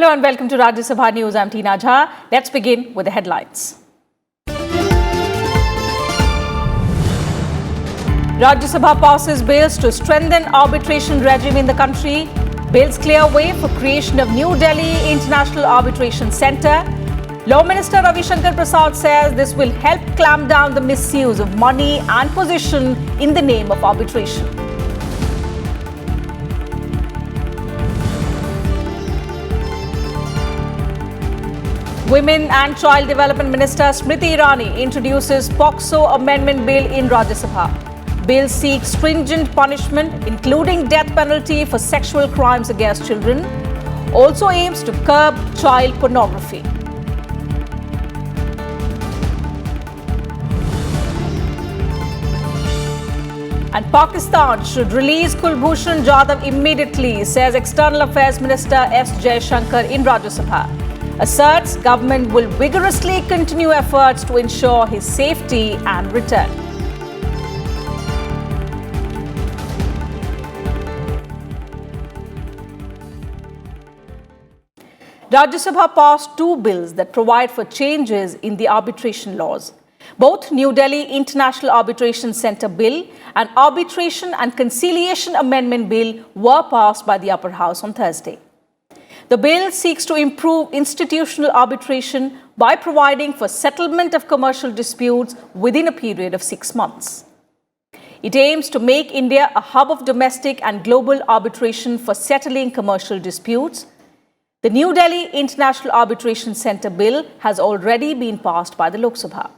Hello and welcome to Rajya Sabha News. I'm Tina Jha. Let's begin with the headlines. Rajya Sabha passes bills to strengthen arbitration regime in the country. Bills clear way for creation of New Delhi International Arbitration Centre. Law Minister Ravi Shankar Prasad says this will help clamp down the misuse of money and position in the name of arbitration. Women and Child Development Minister Smriti Irani introduces POCSO Amendment Bill in Rajya Sabha. Bill seeks stringent punishment, including death penalty for sexual crimes against children. Also aims to curb child pornography. And Pakistan should release Kulbhushan Jadhav immediately, says External Affairs Minister S. Jaishankar in Rajya Sabha. Asserts government will vigorously continue efforts to ensure his safety and return. Rajya Sabha passed two bills that provide for changes in the arbitration laws. Both New Delhi International Arbitration Centre Bill and Arbitration and Conciliation Amendment Bill were passed by the Upper House on Thursday. The bill seeks to improve institutional arbitration by providing for settlement of commercial disputes within a period of 6 months. It aims to make India a hub of domestic and global arbitration for settling commercial disputes. The New Delhi International Arbitration Centre Bill has already been passed by the Lok Sabha.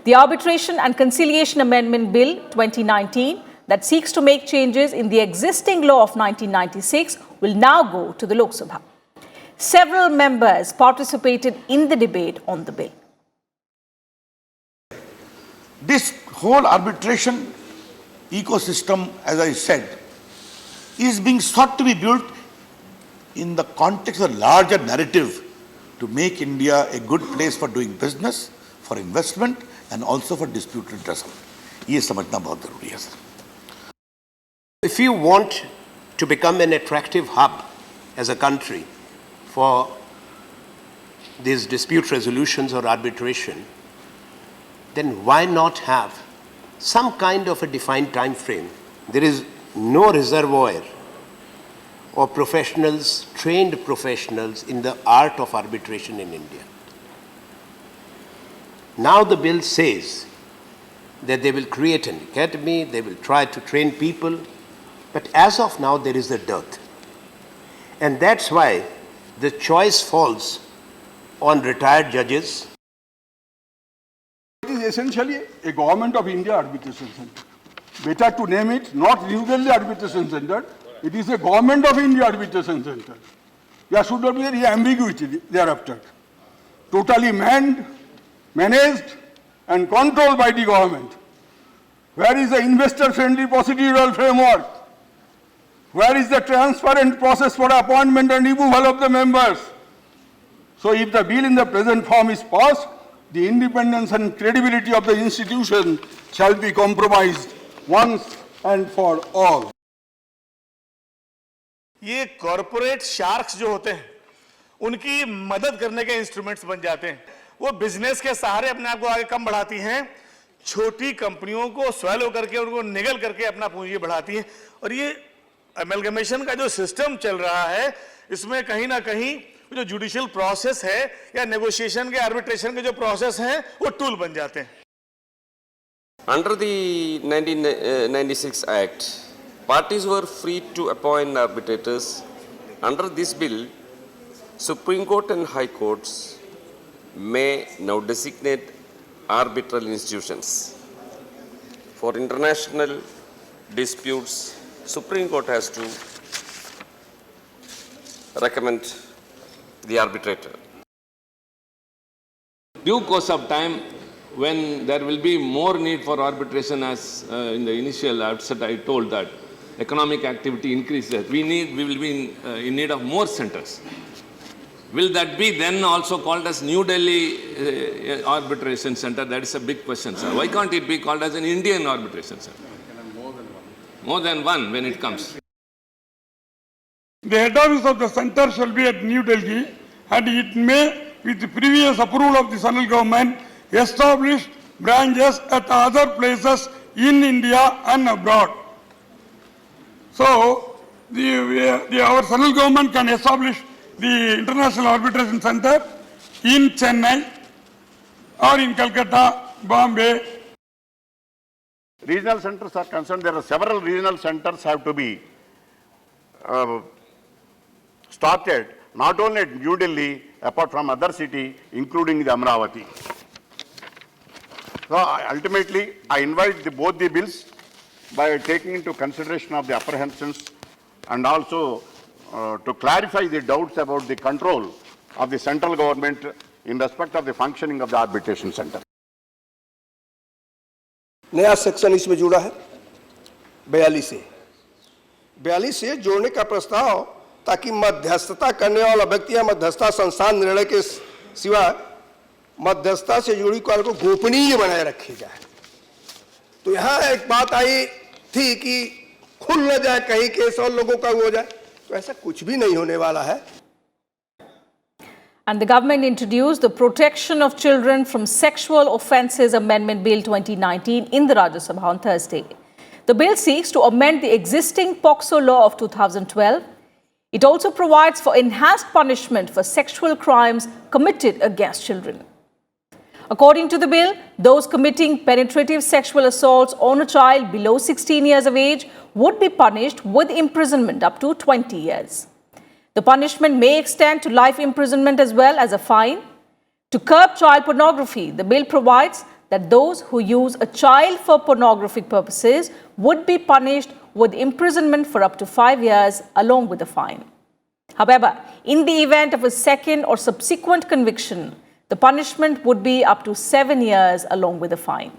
The Arbitration and Conciliation Amendment Bill 2019 that seeks to make changes in the existing law of 1996 will now go to the Lok Sabha. Several members participated in the debate on the bill. This whole arbitration ecosystem, as I said, is being sought to be built in the context of a larger narrative to make India a good place for doing business, for investment and also for dispute redressal. ये समझना बहुत जरूरी है sir. If you want to become an attractive hub as a country for these dispute resolutions or arbitration, then why not have some kind of a defined time frame? There is no reservoir or professionals, trained professionals in the art of arbitration in India. Now the bill says that they will create an academy, they will try to train people, but as of now there is a dearth. And that's why the choice falls on retired judges. It is essentially a Government of India Arbitration Centre. Better to name it not New Delhi Arbitration Centre, it is a Government of India Arbitration Centre. There should not be any ambiguity thereafter. Totally manned, managed and controlled by the government. Where is the investor-friendly procedural framework? Where is the transparent process for appointment and removal of the members? So if the bill in the present form is passed, the independence and credibility of the institution shall be compromised once and for all. ये corporate sharks जो होते हैं उनकी मदद करने के instruments बन जाते हैं. वो बिजनेस के सहारे अपने आप को आगे कम बढ़ाती हैं, छोटी कंपनियों को स्वैलो करके उनको निगल करके अपना पूंजी बढ़ाती हैं. और ये अमेलगमेशन का जो सिस्टम चल रहा है इसमें कहीं ना कहीं जो जुडिशियल प्रोसेस है या नेगोशिएशन के आर्बिट्रेशन के जो प्रोसेस हैं वो टूल बन जाते हैं. Under the 1996 Act, parties were free to appoint arbitrators. Under this bill, Supreme Court and High Courts may now designate arbitral institutions. For international disputes, Supreme Court has to recommend the arbitrator. Due course of time, when there will be more need for arbitration, as in the initial outset I told that economic activity increases, we will be in need of more centers. Will that be then also called as New Delhi Arbitration Center? That is a big question, sir. Why can't it be called as an Indian Arbitration Center? More than one when it comes. The head office of the center shall be at New Delhi, and it may, with the previous approval of the central government, establish branches at other places in India and abroad. So, our central government can establish the International Arbitration Center in Chennai or in Calcutta, Bombay. Regional centers are concerned, there are several regional centers have to be started, not only at New Delhi, apart from other city, including the Amravati. So ultimately, I invite both the bills by taking into consideration of the apprehensions and also to clarify the doubts about the control of the central government in respect of the functioning of the arbitration center. नया section इसमें जुड़ा है 42 से जोड़ने का प्रस्ताव, ताकि मध्यस्थता करने वाला व्यक्ति या मध्यस्थता संस्थान निर्णय के सिवा मध्यस्थता से जुड़ी कार्य को गोपनीय बनाए रखी जाए। तो यहाँ एक बात आई थी कि खुल न जाए, कहीं केस और लोगों का हो जाए, तो ऐसा कुछ भी नहीं होने वाला है। And the government introduced the Protection of Children from Sexual Offences Amendment Bill 2019 in the Rajya Sabha on Thursday. The bill seeks to amend the existing POCSO law of 2012. It also provides for enhanced punishment for sexual crimes committed against children. According to the bill, those committing penetrative sexual assaults on a child below 16 years of age would be punished with imprisonment up to 20 years. The punishment may extend to life imprisonment as well as a fine. To curb child pornography, the bill provides that those who use a child for pornographic purposes would be punished with imprisonment for up to 5 years along with a fine. However, in the event of a second or subsequent conviction, the punishment would be up to 7 years along with a fine.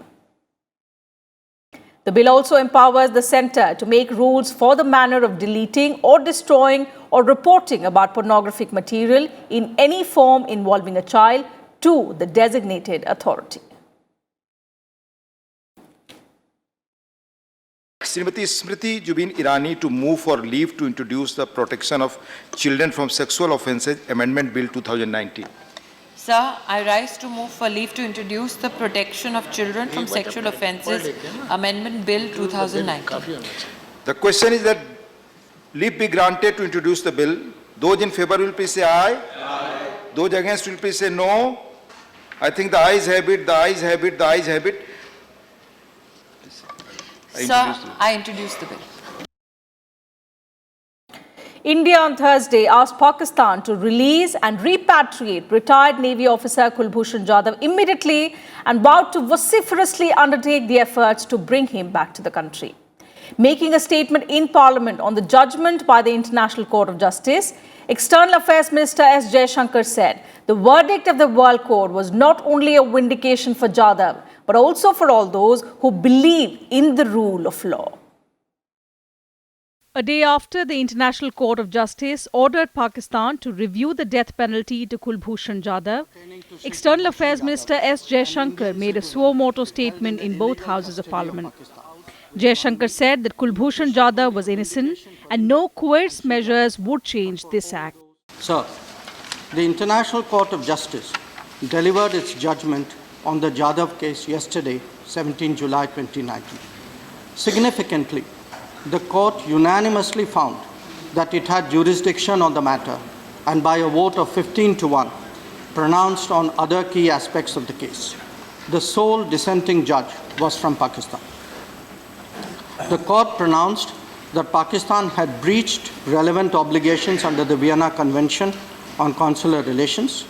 The bill also empowers the centre to make rules for the manner of deleting or destroying or reporting about pornographic material in any form involving a child to the designated authority. Srimati Smriti Jubin Irani to move for leave to introduce the Protection of Children from Sexual Offences Amendment Bill 2019. Sir, I rise to move for leave to introduce the Protection of Children from Sexual Offences Amendment Bill 2019. The question is that leave be granted to introduce the bill. Those in favor will please say aye. Aye. Those against will please say no. I think the ayes have it, the ayes have it, the ayes have it. Sir, I introduce the bill. India on Thursday asked Pakistan to release and repatriate retired Navy officer Kulbhushan Jadhav immediately and vowed to vociferously undertake the efforts to bring him back to the country. Making a statement in Parliament on the judgment by the International Court of Justice, External Affairs Minister S. Jaishankar said the verdict of the World Court was not only a vindication for Jadhav, but also for all those who believe in the rule of law. A day after the International Court of Justice ordered Pakistan to review the death penalty to Kulbhushan Jadhav, External Affairs Minister S. Jaishankar made a suo motu statement in both houses of Parliament. Jaishankar said that Kulbhushan Jadhav was innocent and no coerced measures would change this act. Sir, the International Court of Justice delivered its judgment on the Jadhav case yesterday, 17 July 2019. Significantly, the court unanimously found that it had jurisdiction on the matter and by a vote of 15-1 pronounced on other key aspects of the case. The sole dissenting judge was from Pakistan. The court pronounced that Pakistan had breached relevant obligations under the Vienna Convention on Consular Relations.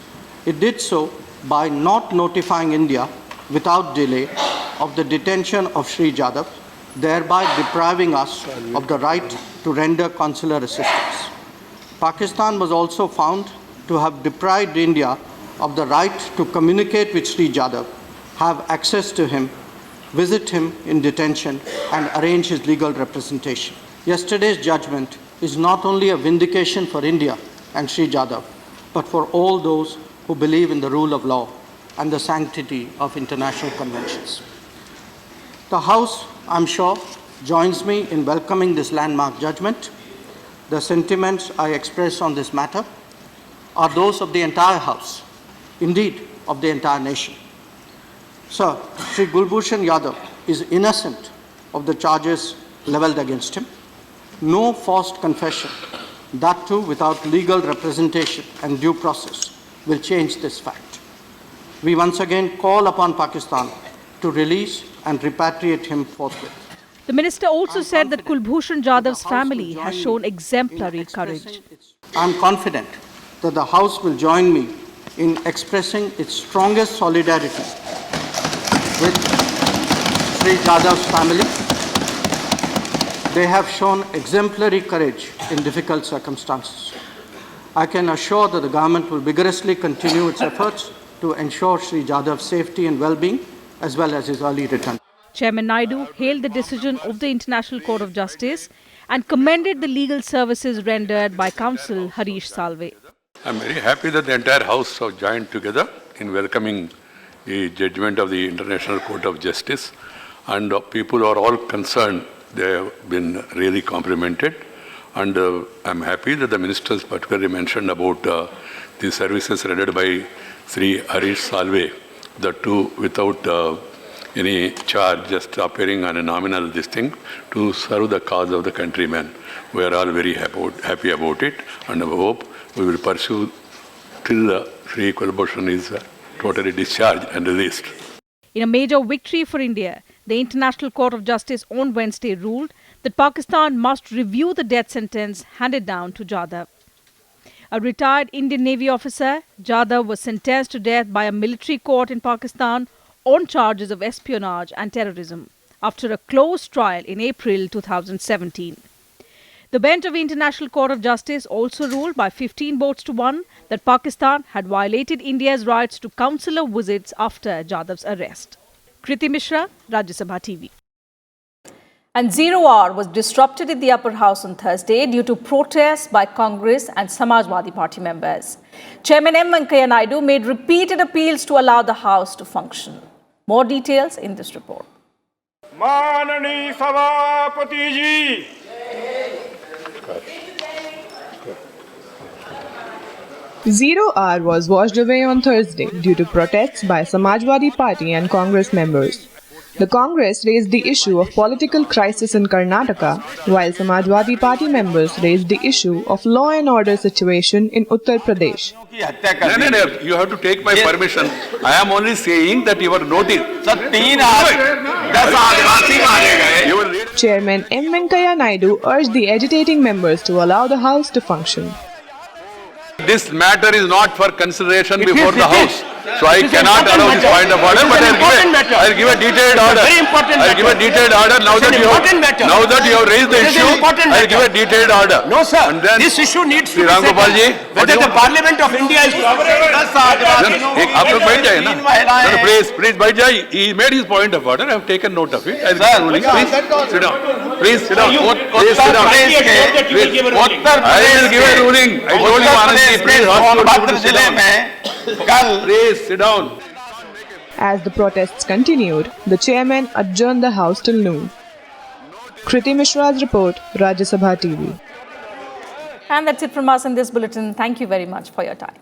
It did so by not notifying India without delay of the detention of Shri Jadhav, thereby depriving us of the right to render consular assistance. Pakistan was also found to have deprived India of the right to communicate with Shri Jadhav, have access to him, visit him in detention, and arrange his legal representation. Yesterday's judgment is not only a vindication for India and Shri Jadhav, but for all those who believe in the rule of law and the sanctity of international conventions. The House, I'm sure, joins me in welcoming this landmark judgment. The sentiments I express on this matter are those of the entire House, indeed of the entire nation. Sir, Shri Kulbhushan Yadav is innocent of the charges levelled against him. No forced confession, that too without legal representation and due process, will change this fact. We once again call upon Pakistan to release and repatriate him forthwith. The minister also said that Kulbhushan Jadav's family has shown exemplary courage. I am confident that the House will join me in expressing its strongest solidarity with Sri Jadav's family. They have shown exemplary courage in difficult circumstances. I can assure that the government will vigorously continue its efforts to ensure Sri Jadav's safety and well-being as well as his early return. Chairman Naidu hailed the decision of the International Court of Justice and commended the legal services rendered by Counsel Harish Salve. I am very happy that the entire House have joined together in welcoming the judgment of the International Court of Justice, and people are all concerned. They have been really complimented, and I am happy that the ministers particularly mentioned about the services rendered by Sri Harish Salve, the two without any charge, just appearing on a nominal this thing to serve the cause of the countrymen. We are all very happy about it, and I hope we will pursue till Sri Kulbhushan is totally discharged and released. In a major victory for India, the International Court of Justice on Wednesday ruled that Pakistan must review the death sentence handed down to Jadav. A retired Indian Navy officer, Jadav was sentenced to death by a military court in Pakistan on charges of espionage and terrorism after a closed trial in April 2017. The bench of the International Court of Justice also ruled by 15 votes to 1 that Pakistan had violated India's rights to consular visits after Jadav's arrest. Kriti Mishra, Rajya Sabha TV. And 0 hour was disrupted in the upper house on Thursday due to protests by Congress and Samajwadi Party members. Chairman M. Venkaiah Naidu made repeated appeals to allow the house to function. More details in this report. Manani Sabhapati ji. 0 hour was washed away on Thursday due to protests by Samajwadi Party and Congress members. The Congress raised the issue of political crisis in Karnataka, while Samajwadi Party members raised the issue of law and order situation in Uttar Pradesh. No, you have to take my permission. I am only saying that your notice. Chairman M. Venkaiah Naidu urged the agitating members to allow the House to function. This matter is not for consideration before the House. So I cannot allow this point of order, but I'll give a detailed order. I'll give a detailed order now that you have raised the issue. I'll give a detailed order. No, sir. This issue needs to be settled. Whether the Parliament of India is... Please, Bhaijai, he made his point of order. I have taken note of it. Please sit down. Please sit down. Please sit down. I will give a ruling. I told you, Anand, please sit down. Please sit down. As the protests continued, the chairman adjourned the House till noon. Kriti Mishra's report, Rajya Sabha TV. And that's it from us in this bulletin. Thank you very much for your time.